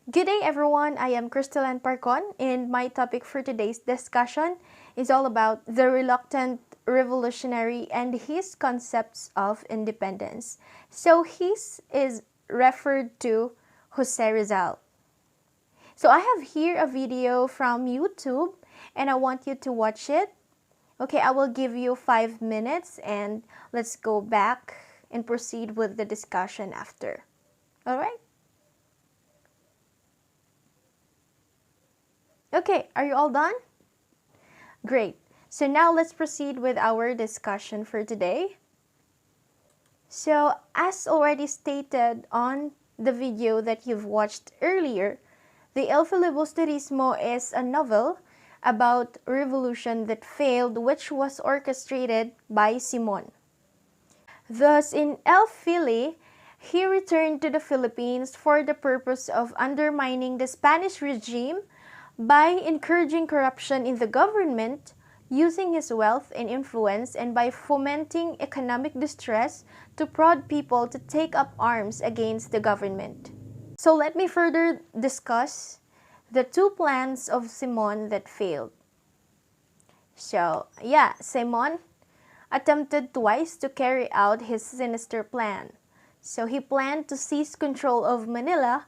Good day everyone, I am Crystalline Parcon and my topic for today's discussion is all about the reluctant revolutionary and his concepts of independence. So his is referred to Jose Rizal. So I have here a video from YouTube and I want you to watch it. Okay, I will give you 5 minutes and let's go back and proceed with the discussion after. Alright? Okay, are you all done? Great. So now let's proceed with our discussion for today. So as already stated on the video that you've watched earlier, the El Filibusterismo is a novel about revolution that failed which was orchestrated by Simon. Thus in El Fili, he returned to the Philippines for the purpose of undermining the Spanish regime by encouraging corruption in the government, using his wealth and influence, and by fomenting economic distress to prod people to take up arms against the government. So let me further discuss the two plans of Simon that failed. So yeah, Simon attempted twice to carry out his sinister plan. So he planned to seize control of Manila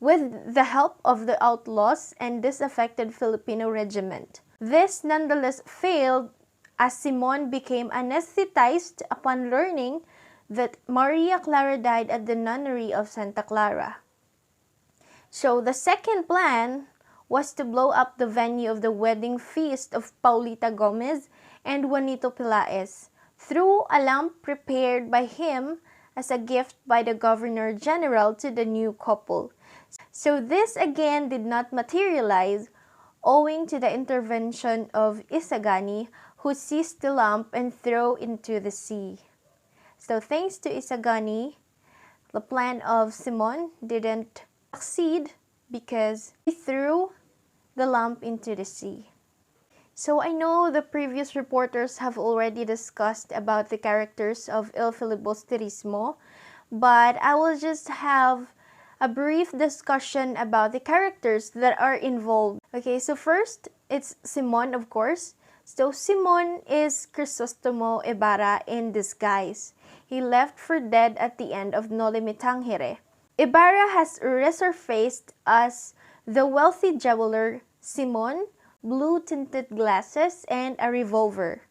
with the help of the outlaws and disaffected Filipino regiment. This nonetheless failed as Simon became anesthetized upon learning that Maria Clara died at the nunnery of Santa Clara. So the second plan was to blow up the venue of the wedding feast of Paulita Gomez and Juanito Pelaez through a lamp prepared by him as a gift by the Governor General to the new couple. So this again did not materialize owing to the intervention of Isagani, who seized the lamp and threw into the sea. So thanks to Isagani, the plan of Simon didn't succeed because he threw the lamp into the sea. So I know the previous reporters have already discussed about the characters of El Filibusterismo, but I will just have a brief discussion about the characters that are involved. Okay, so first, it's Simon, of course. So Simon is Crisostomo Ibarra in disguise. He left for dead at the end of Noli Me Tangere. Ibarra has resurfaced as the wealthy jeweler Simon, blue-tinted glasses, and a revolver.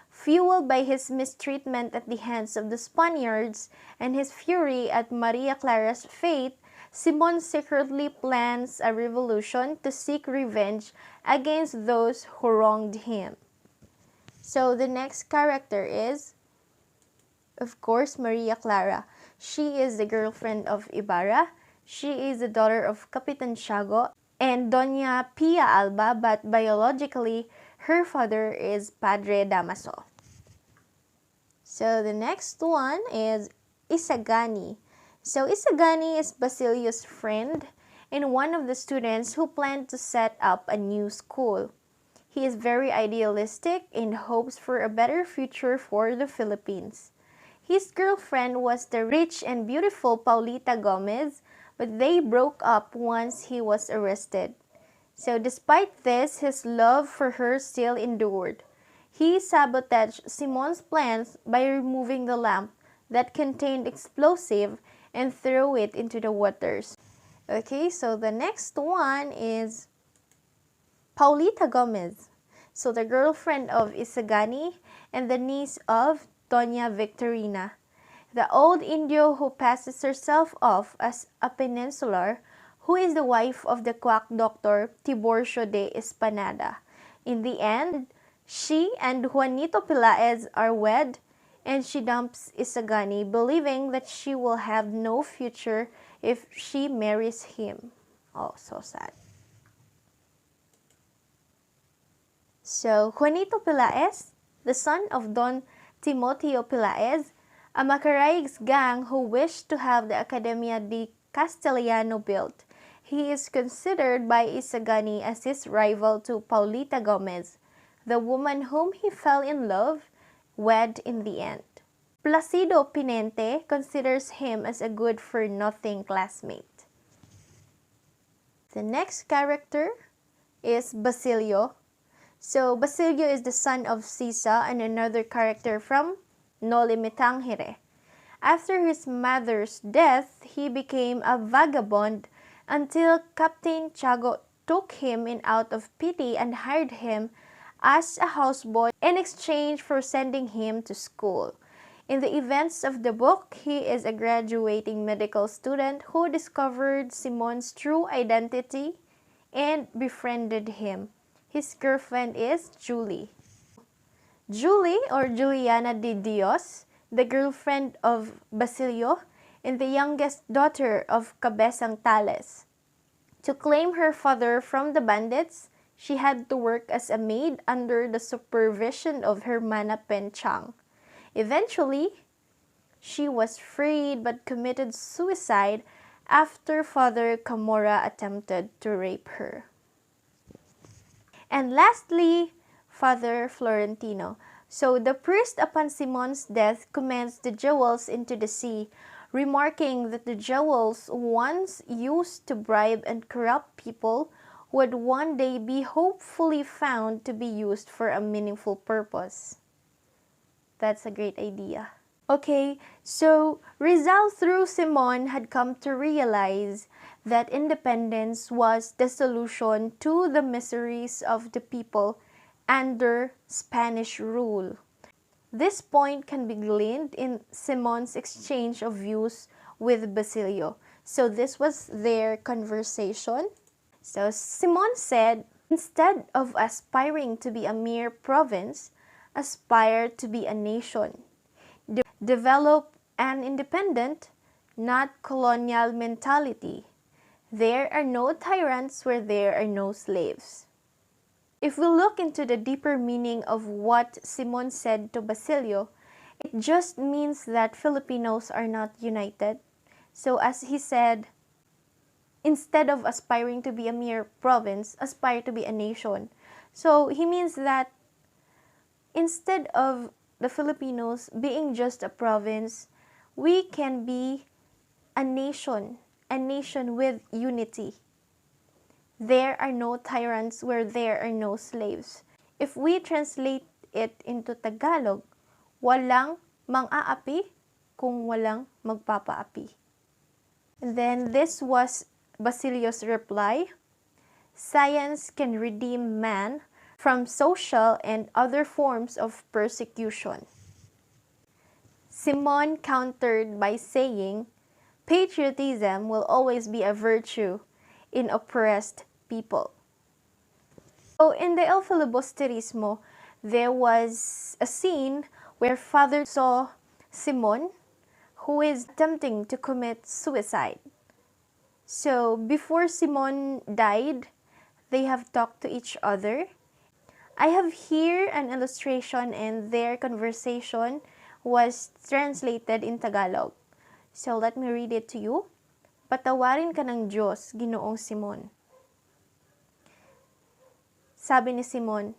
Fueled by his mistreatment at the hands of the Spaniards and his fury at Maria Clara's fate, Simon secretly plans a revolution to seek revenge against those who wronged him. So the next character is, of course, Maria Clara. She is the girlfriend of Ibarra. She is the daughter of Capitan Tiago and Doña Pia Alba, but biologically, her father is Padre Damaso. So the next one is Isagani. So Isagani is Basilio's friend and one of the students who planned to set up a new school. He is very idealistic and hopes for a better future for the Philippines. His girlfriend was the rich and beautiful Paulita Gomez, but they broke up once he was arrested. So despite this, his love for her still endured. He sabotaged Simon's plans by removing the lamp that contained explosive and threw it into the waters. Okay, so the next one is Paulita Gomez. So the girlfriend of Isagani and the niece of Doña Victorina, the old Indio who passes herself off as a peninsular, who is the wife of the quack doctor Tiburcio de Espanada. In the end, she and Juanito Pelaez are wed, and she dumps Isagani, believing that she will have no future if she marries him. Oh, so sad. So, Juanito Pelaez, the son of Don Timoteo Pelaez, a Macaraig's gang who wished to have the Academia de Castellano built. He is considered by Isagani as his rival to Paulita Gomez, the woman whom he fell in love, wed in the end. Placido Pinente considers him as a good-for-nothing classmate. The next character is Basilio. So Basilio is the son of Sisa and another character from Noli Me Tangere. After his mother's death, he became a vagabond until Captain Tiago took him in out of pity and hired him as a houseboy in exchange for sending him to school. In the events of the book, he is a graduating medical student who discovered Simon's true identity and befriended him. His girlfriend is Julie. Julie, or Juliana de Dios, the girlfriend of Basilio and the youngest daughter of Cabezang Tales. To claim her father from the bandits, she had to work as a maid under the supervision of her Hermana Penchang. Eventually, she was freed but committed suicide after Father Camorra attempted to rape her. And lastly, Father Florentino. So the priest upon Simon's death commenced the jewels into the sea, remarking that the jewels once used to bribe and corrupt people would one day be hopefully found to be used for a meaningful purpose. That's a great idea. Okay, so Rizal through Simon had come to realize that independence was the solution to the miseries of the people under Spanish rule. This point can be gleaned in Simon's exchange of views with Basilio. So this was their conversation. So Simon said, instead of aspiring to be a mere province, aspire to be a nation. Develop an independent, not colonial mentality. There are no tyrants where there are no slaves. If we look into the deeper meaning of what Simon said to Basilio, it just means that Filipinos are not united. So as he said, instead of aspiring to be a mere province, aspire to be a nation. So he means that instead of the Filipinos being just a province, we can be a nation with unity. There are no tyrants where there are no slaves. If we translate it into Tagalog, walang mang-aapi kung walang magpapaapi. And then this was Basilio's reply. Science can redeem man from social and other forms of persecution. Simon countered by saying, patriotism will always be a virtue in oppressed people. So in the El Filibusterismo, there was a scene where Father saw Simon, who is attempting to commit suicide. So before Simon died, they have talked to each other. I have here an illustration and their conversation was translated in Tagalog. So let me read it to you. Patawarin ka ng Diyos, Ginoong Simon. Sabi ni Simon,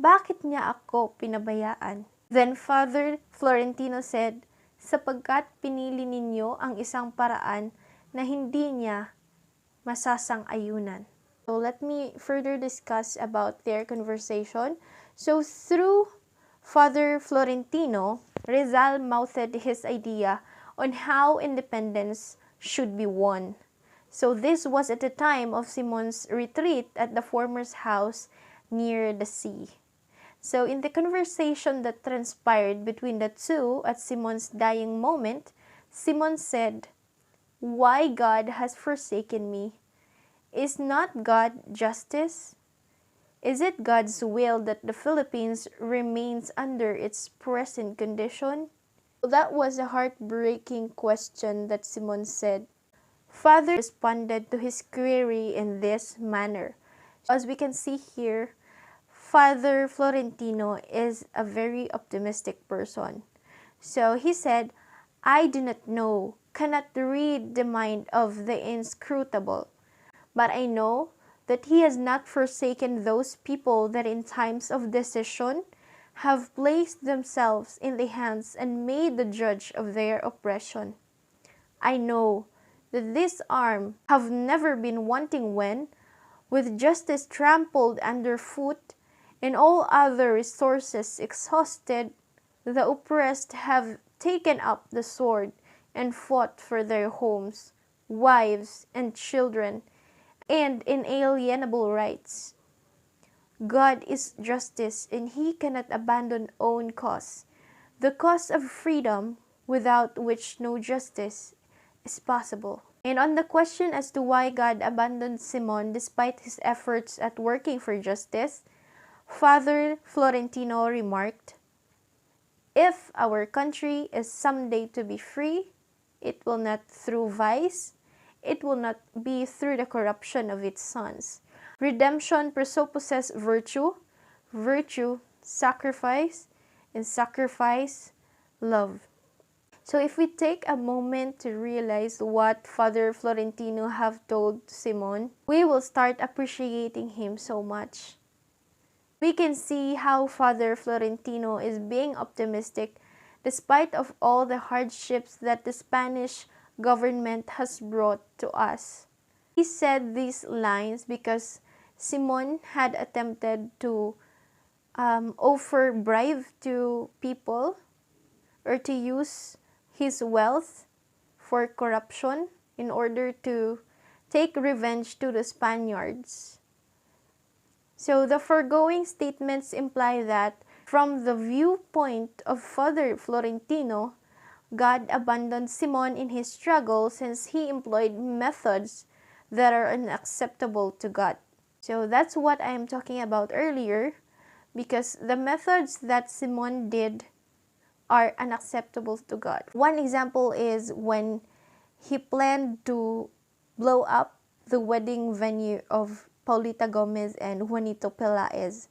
bakit niya ako pinabayaan? Then Father Florentino said, sapagkat pinili ninyo ang isang paraan na hindi niya masasang-ayunan. So let me further discuss about their conversation. So through Father Florentino, Rizal mouthed his idea on how independence should be won. So this was at the time of Simon's retreat at the former's house near the sea. So in the conversation that transpired between the two at Simon's dying moment, Simon said, why God has forsaken me? Is not God justice? Is it God's will that the Philippines remains under its present condition? That was a heartbreaking question that Simon said. Father responded to his query in this manner. As we can see here, Father Florentino is a very optimistic person. So he said, I do not know, cannot read the mind of the inscrutable, but I know that he has not forsaken those people that in times of decision have placed themselves in the hands and made the judge of their oppression. I know that this arm have never been wanting when, with justice trampled underfoot and all other resources exhausted, the oppressed have taken up the sword and fought for their homes, wives, and children, and inalienable rights. God is justice, and He cannot abandon own cause, the cause of freedom, without which no justice is possible. And on the question as to why God abandoned Simon despite his efforts at working for justice, Father Florentino remarked, "If our country is someday to be free, it will not through vice, it will not be through the corruption of its sons. Redemption presupposes virtue, virtue, sacrifice, and sacrifice, love." So if we take a moment to realize what Father Florentino have told Simon, we will start appreciating him so much. We can see how Father Florentino is being optimistic despite of all the hardships that the Spanish government has brought to us. He said these lines because Simon had attempted to offer bribe to people or to use his wealth for corruption in order to take revenge to the Spaniards. So the foregoing statements imply that from the viewpoint of Father Florentino, God abandoned Simon in his struggle since he employed methods that are unacceptable to God. So that's what I am talking about earlier, because the methods that Simon did are unacceptable to God. One example is when he planned to blow up the wedding venue of Paulita Gomez and Juanito Pelaez.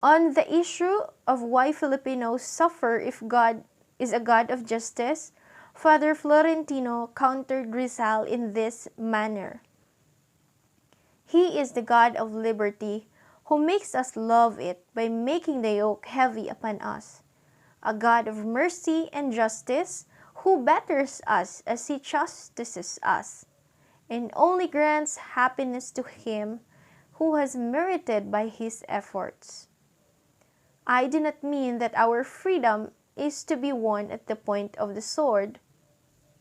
On the issue of why Filipinos suffer if God is a God of justice, Father Florentino countered Rizal in this manner. "He is the God of liberty, who makes us love it by making the yoke heavy upon us. A God of mercy and justice, who betters us as He chastises us, and only grants happiness to him who has merited by his efforts. I do not mean that our freedom is to be won at the point of the sword.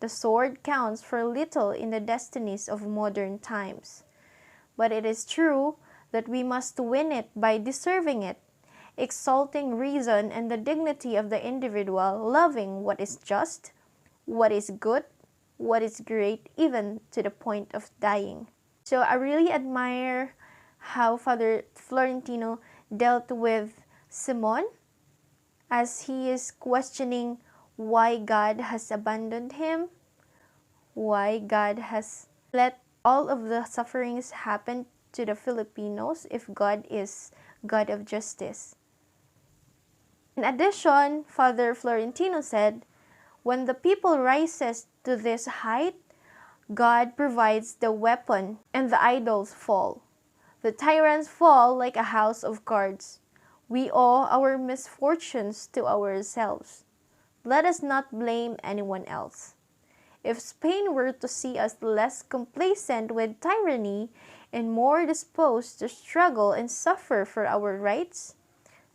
The sword counts for little in the destinies of modern times. But it is true that we must win it by deserving it, exalting reason and the dignity of the individual, loving what is just, what is good, what is great, even to the point of dying." So I really admire how Father Florentino dealt with Simon as he is questioning why God has abandoned him, why God has let all of the sufferings happen to the Filipinos if God is God of justice. In addition, Father Florentino said, when the people rises to this height, God provides the weapon and the idols fall. The tyrants fall like a house of cards. We owe our misfortunes to ourselves. Let us not blame anyone else. If Spain were to see us less complacent with tyranny and more disposed to struggle and suffer for our rights,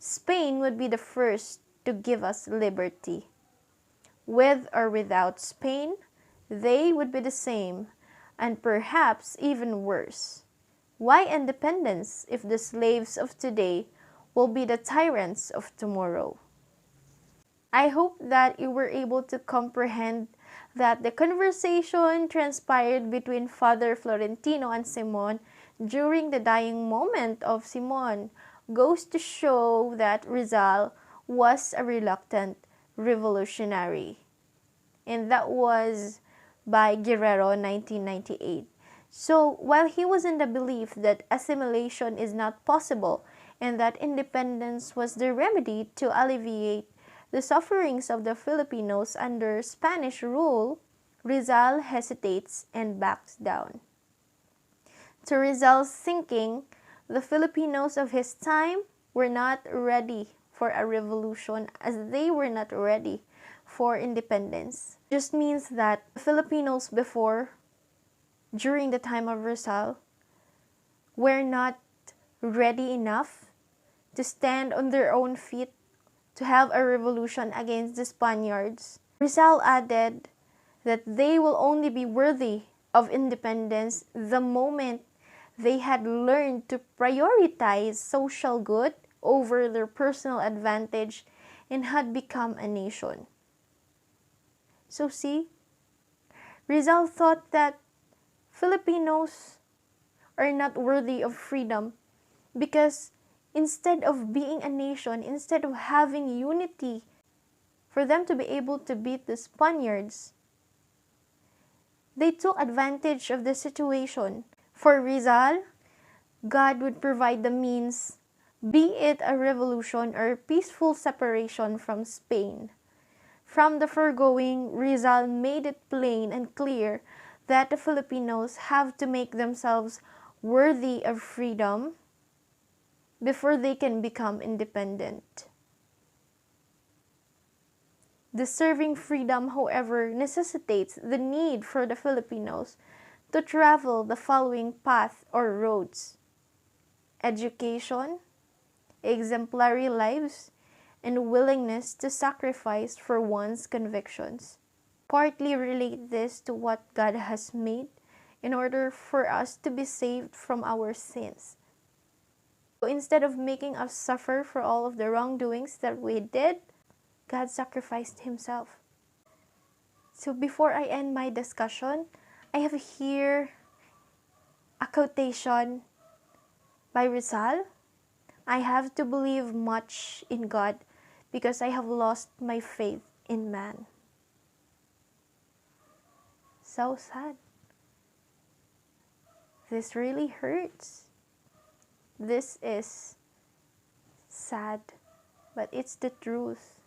Spain would be the first to give us liberty. With or without Spain, they would be the same, and perhaps even worse. Why independence if the slaves of today will be the tyrants of tomorrow? I hope that you were able to comprehend that the conversation transpired between Father Florentino and Simon during the dying moment of Simon goes to show that Rizal was a reluctant revolutionary. And that was by Guerrero, 1998. So while he was in the belief that assimilation is not possible and that independence was the remedy to alleviate the sufferings of the Filipinos under Spanish rule, Rizal hesitates and backs down. To Rizal's thinking, the Filipinos of his time were not ready for a revolution as they were not ready for independence. Just means that Filipinos before during the time of Rizal were not ready enough to stand on their own feet to have a revolution against the Spaniards. Rizal added that they will only be worthy of independence the moment they had learned to prioritize social good over their personal advantage and had become a nation. So see, Rizal thought that Filipinos are not worthy of freedom because instead of being a nation, instead of having unity for them to be able to beat the Spaniards, they took advantage of the situation. For Rizal, God would provide the means, be it a revolution or peaceful separation from Spain. From the foregoing, Rizal made it plain and clear that the Filipinos have to make themselves worthy of freedom before they can become independent. Deserving freedom, however, necessitates the need for the Filipinos to travel the following path or roads: education, exemplary lives, and willingness to sacrifice for one's convictions. Partly relate this to what God has made in order for us to be saved from our sins. So instead of making us suffer for all of the wrongdoings that we did, God sacrificed Himself. So before I end my discussion, I have here a quotation by Rizal. I have to believe much in God because I have lost my faith in man. So sad. This really hurts. This is sad, but it's the truth.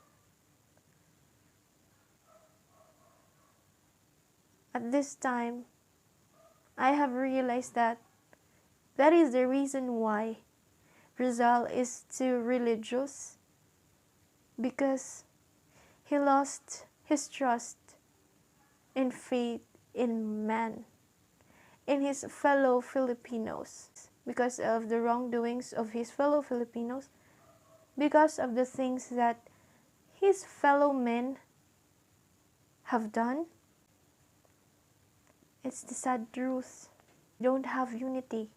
At this time, I have realized that is the reason why Rizal is too religious, because he lost his trust and faith in man, in his fellow Filipinos, because of the wrongdoings of his fellow Filipinos, because of the things that his fellow men have done. It's the sad truth. We don't have unity.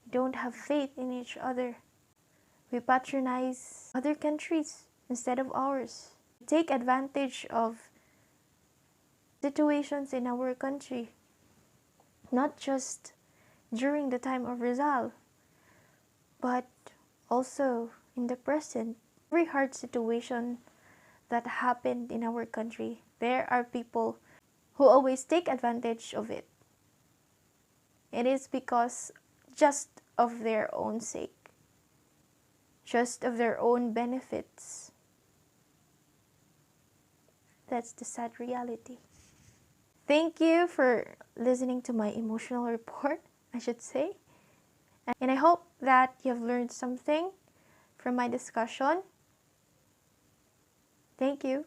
We don't have faith in each other. We patronize other countries instead of ours. We take advantage of situations in our country, not just during the time of Rizal, but also in the present. Every hard situation that happened in our country, there are people who always take advantage of it. It is because just of their own sake, just of their own benefits. That's the sad reality. Thank you for listening to my emotional report, I should say. And I hope that you have learned something from my discussion. Thank you.